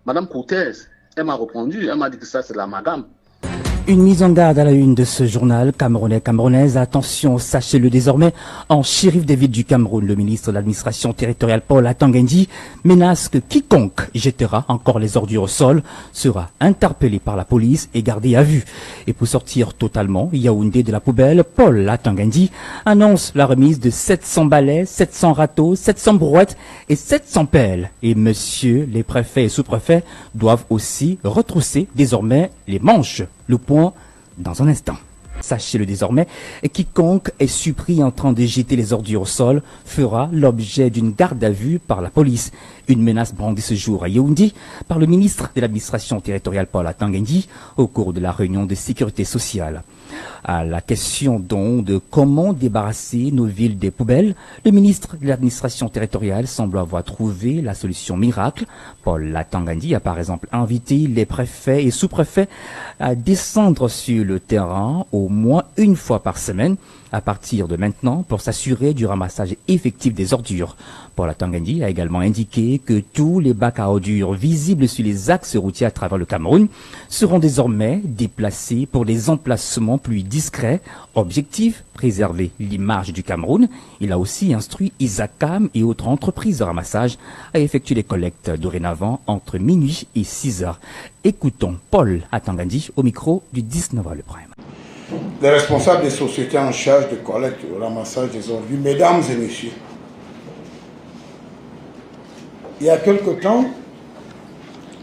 Madame Cortez, elle m'a répondu, elle m'a dit que ça c'est de l'amalgame. Une mise en garde à la une de ce journal camerounais-camerounaise. Attention, sachez-le désormais, en shérif des villes du Cameroun, le ministre de l'administration territoriale Paul Atanguendi menace que quiconque jettera encore les ordures au sol sera interpellé par la police et gardé à vue. Et pour sortir totalement Yaoundé de la poubelle, Paul Atanguendi annonce la remise de 700 balais, 700 râteaux, 700 brouettes et 700 pelles. Et monsieur, les préfets et sous-préfets doivent aussi retrousser désormais les manches. Le point dans un instant. Sachez-le désormais, quiconque est surpris en train de jeter les ordures au sol fera l'objet d'une garde à vue par la police. Une menace brandie ce jour à Yaoundé par le ministre de l'administration territoriale Paul Atanguendi au cours de la réunion de sécurité sociale. À la question donc de comment débarrasser nos villes des poubelles, le ministre de l'administration territoriale semble avoir trouvé la solution miracle. Paul Atanguendi a par exemple invité les préfets et sous-préfets à descendre sur le terrain au moins une fois par semaine à partir de maintenant pour s'assurer du ramassage effectif des ordures. Paul Atanguendi a également indiqué que tous les bacs à ordures visibles sur les axes routiers à travers le Cameroun seront désormais déplacés pour des emplacements plus discrets. Objectif, préserver l'image du Cameroun. Il a aussi instruit Isacam et autres entreprises de ramassage à effectuer les collectes dorénavant entre minuit et 6 heures. Écoutons Paul Atanguendi au micro du 19 Le Prime. Les responsables des sociétés en charge de collecte et ramassage des ordures, mesdames et messieurs, il y a quelque temps,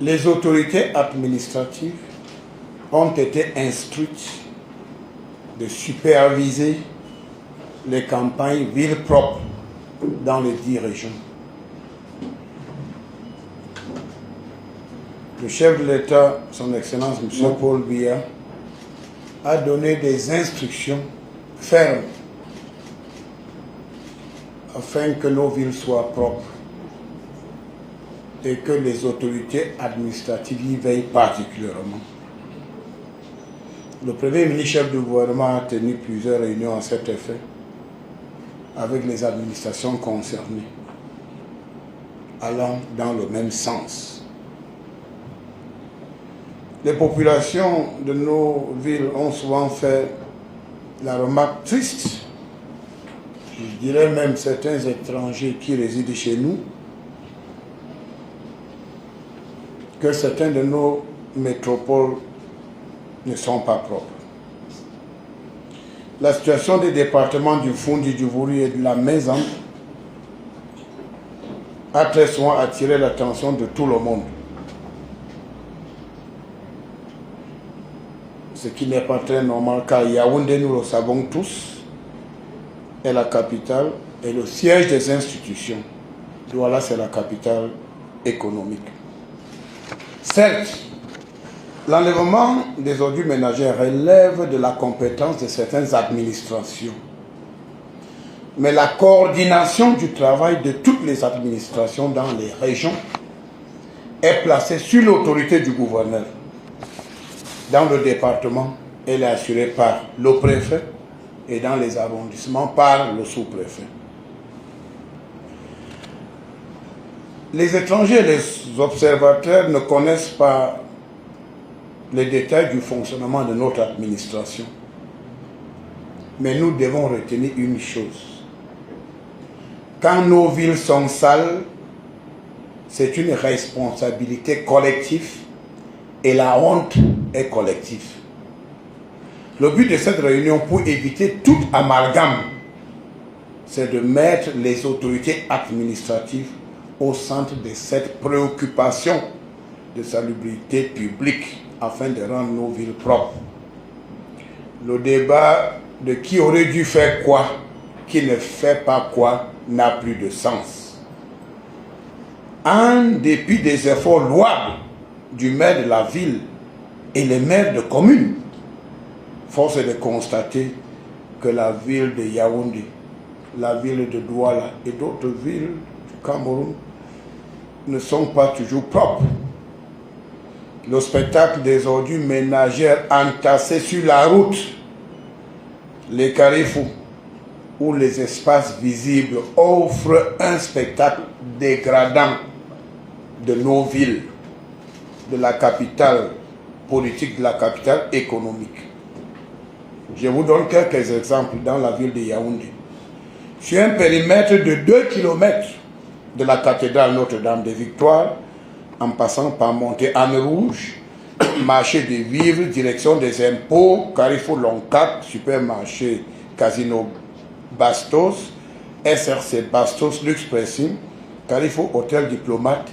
les autorités administratives ont été instruites de superviser les campagnes villes propres dans les 10 régions. Le chef de l'État, son Excellence M. Paul Biya, a donné des instructions fermes afin que nos villes soient propres et que les autorités administratives y veillent particulièrement. Le Premier ministre chef du gouvernement a tenu plusieurs réunions à cet effet avec les administrations concernées, allant dans le même sens. Les populations de nos villes ont souvent fait la remarque triste, je dirais même certains étrangers qui résident chez nous, que certains de nos métropoles ne sont pas propres. La situation des départements du Fondi, du Vouri et de la Maison a très souvent attiré l'attention de tout le monde. Ce qui n'est pas très normal car Yaoundé, nous le savons tous, est la capitale et le siège des institutions. Douala, c'est la capitale économique. Certes, l'enlèvement des ordures ménagères relève de la compétence de certaines administrations. Mais la coordination du travail de toutes les administrations dans les régions est placée sur l'autorité du gouverneur. Dans le département, elle est assurée par le préfet et dans les arrondissements par le sous-préfet. Les étrangers et les observateurs ne connaissent pas les détails du fonctionnement de notre administration. Mais nous devons retenir une chose. Quand nos villes sont sales, c'est une responsabilité collective et la honte est collective. Le but de cette réunion, pour éviter tout amalgame, c'est de mettre les autorités administratives au centre de cette préoccupation de salubrité publique afin de rendre nos villes propres. Le débat de qui aurait dû faire quoi, qui ne fait pas quoi, n'a plus de sens. En dépit des efforts louables du maire de la ville et les maires de communes, force est de constater que la ville de Yaoundé, la ville de Douala et d'autres villes du Cameroun ne sont pas toujours propres. Le spectacle des ordures ménagères entassées sur la route, les carrefours ou les espaces visibles offrent un spectacle dégradant de nos villes. de la capitale politique, de la capitale économique. Je vous donne quelques exemples dans la ville de Yaoundé. Sur un périmètre de 2 km de la cathédrale Notre-Dame de Victoire, en passant par Montée-Anne Rouge, marché des vivres, direction des impôts, Carrefour Loncat, supermarché Casino Bastos, SRC Bastos, Luxe Pressing, Carrefour Hôtel Diplomate.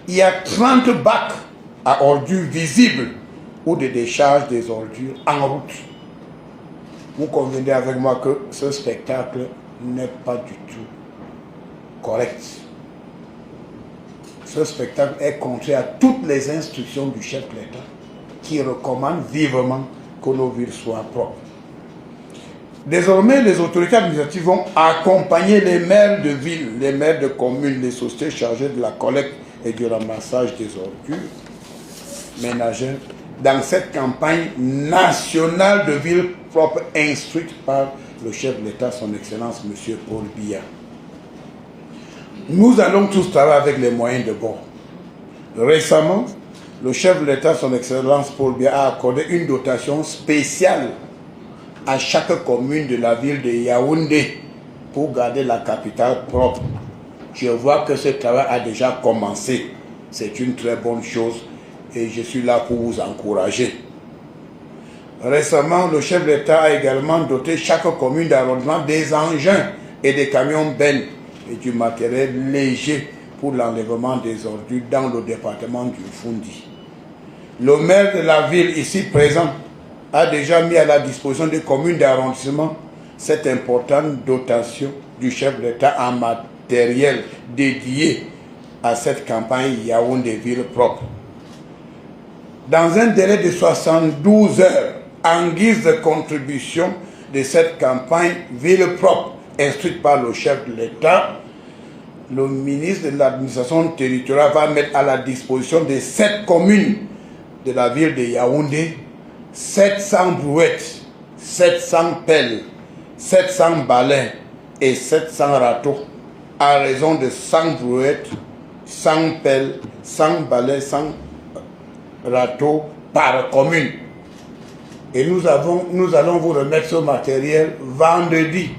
Il y a 30 bacs à ordures visibles ou de décharge des ordures en route. Vous convenez avec moi que ce spectacle n'est pas du tout correct. Ce spectacle est contraire à toutes les instructions du chef de l'État qui recommande vivement que nos villes soient propres. Désormais, les autorités administratives vont accompagner les maires de villes, les maires de communes, les sociétés chargées de la collecte et du ramassage des ordures ménagères dans cette campagne nationale de villes propres instruite par le chef de l'État, son Excellence, M. Paul Biya. Nous allons tous travailler avec les moyens de bord. Récemment, le chef de l'État, son Excellence Paul Biya, a accordé une dotation spéciale à chaque commune de la ville de Yaoundé pour garder la capitale propre. Je vois que ce travail a déjà commencé. C'est une très bonne chose et je suis là pour vous encourager. Récemment, le chef de l'État a également doté chaque commune d'arrondissement des engins et des camions bennes et du matériel léger pour l'enlèvement des ordures dans le département du Fundi. Le maire de la ville ici présent a déjà mis à la disposition des communes d'arrondissement cette importante dotation du chef de l'État en matériel dédié à cette campagne Yaoundé Ville propre. Dans un délai de 72 heures, en guise de contribution de cette campagne Ville propre, instruite par le chef de l'État, le ministre de l'administration territoriale va mettre à la disposition de 7 communes de la ville de Yaoundé 700 brouettes, 700 pelles, 700 balais et 700 râteaux à raison de 100 brouettes, 100 pelles, 100 balais, 100 râteaux par commune. Et nous allons vous remettre ce matériel vendredi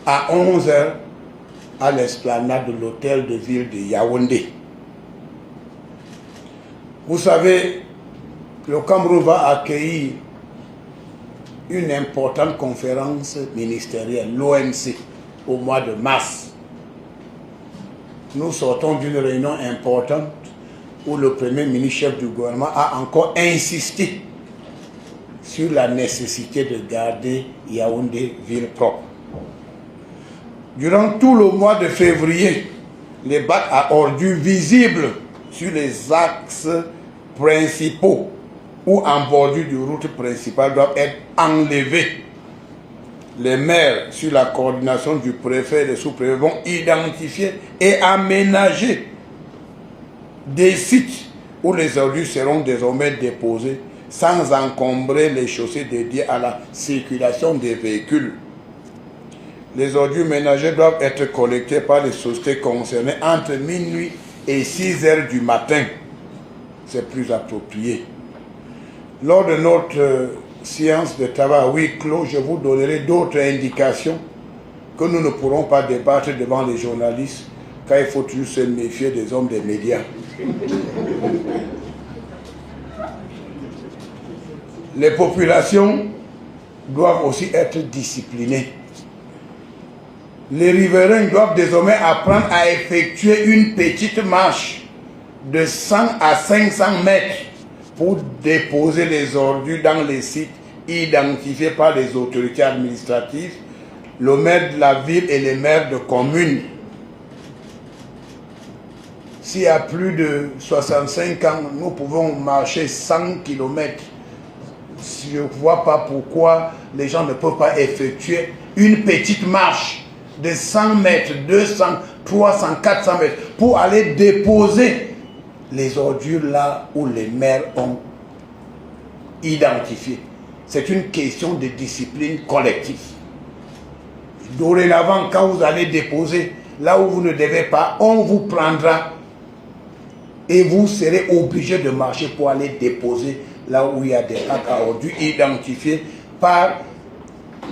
à 11 h à l'esplanade de l'hôtel de ville de Yaoundé. Vous savez, le Cameroun va accueillir une importante conférence ministérielle, l'OMC, au mois de mars. Nous sortons d'une réunion importante où le premier ministre chef du gouvernement a encore insisté sur la nécessité de garder Yaoundé ville propre. Durant tout le mois de février, les bacs à ordures visibles sur les axes principaux ou en bordure de route principale doivent être enlevés. Les maires, sur la coordination du préfet et des sous-préfets, vont identifier et aménager des sites où les ordures seront désormais déposées sans encombrer les chaussées dédiées à la circulation des véhicules. Les ordures ménagères doivent être collectées par les sociétés concernées entre minuit et 6 h du matin. C'est plus approprié. Lors de notre séance de travail à huis clos, je vous donnerai d'autres indications que nous ne pourrons pas débattre devant les journalistes, car il faut toujours se méfier des hommes des médias. Les populations doivent aussi être disciplinées. Les riverains doivent désormais apprendre à effectuer une petite marche de 100 à 500 mètres pour déposer les ordures dans les sites identifiés par les autorités administratives, le maire de la ville et les maires de communes. S'il y a plus de 65 ans, nous pouvons marcher 100 km. Je ne vois pas pourquoi les gens ne peuvent pas effectuer une petite marche de 100 mètres, 200, 300, 400 mètres pour aller déposer les ordures là où les maires ont identifié. C'est une question de discipline collective. Dorénavant, quand vous allez déposer là où vous ne devez pas, on vous prendra. Et vous serez obligé de marcher pour aller déposer là où il y a des sacs à ordures identifiés par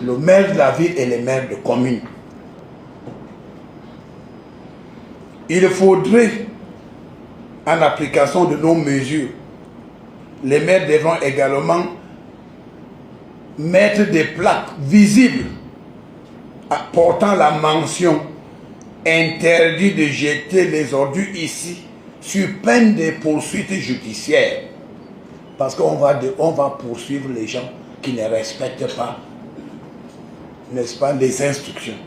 le maire de la ville et les maires de commune. Il faudrait, en application de nos mesures, les maires devront également mettre des plaques visibles portant la mention « Interdit de jeter les ordures ici » sur peine de poursuites judiciaires. Parce qu'on va poursuivre les gens qui ne respectent pas, n'est-ce pas, les instructions.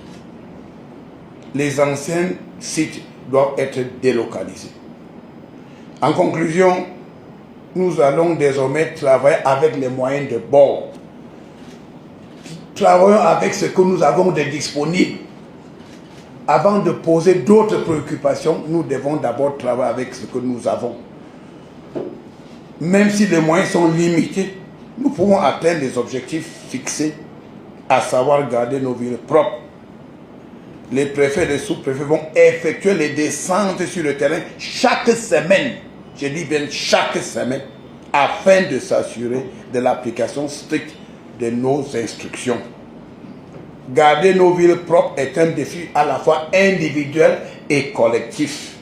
Les anciens sites doivent être délocalisés. En conclusion, nous allons désormais travailler avec les moyens de bord. Travaillons avec ce que nous avons de disponible. Avant de poser d'autres préoccupations, nous devons d'abord travailler avec ce que nous avons. Même si les moyens sont limités, nous pouvons atteindre les objectifs fixés, à savoir garder nos villes propres. Les préfets et les sous-préfets vont effectuer les descentes sur le terrain chaque semaine, je dis bien chaque semaine, afin de s'assurer de l'application stricte de nos instructions. Garder nos villes propres est un défi à la fois individuel et collectif.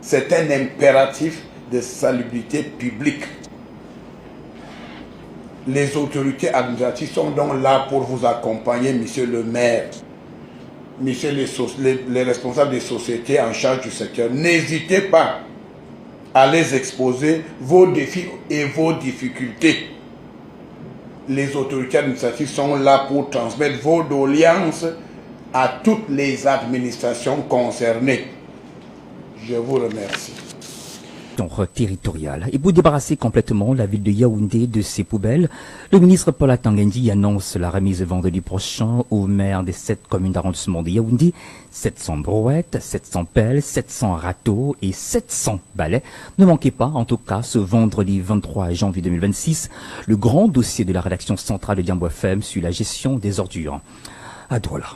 C'est un impératif de salubrité publique. Les autorités administratives sont donc là pour vous accompagner, monsieur le maire, monsieur les responsables des sociétés en charge du secteur. N'hésitez pas à les exposer vos défis et vos difficultés. Les autorités administratives sont là pour transmettre vos doléances à toutes les administrations concernées. Je vous remercie. Territorial. Et pour débarrasser complètement la ville de Yaoundé de ses poubelles, le ministre Paul Atanga-Nji annonce la remise vendredi prochain aux maires des 7 communes d'arrondissement de Yaoundé 700 brouettes, 700 pelles, 700 râteaux et 700 balais. Ne manquez pas, en tout cas, ce vendredi 23 janvier 2026, le grand dossier de la rédaction centrale de Diambo FM sur la gestion des ordures. À Douala.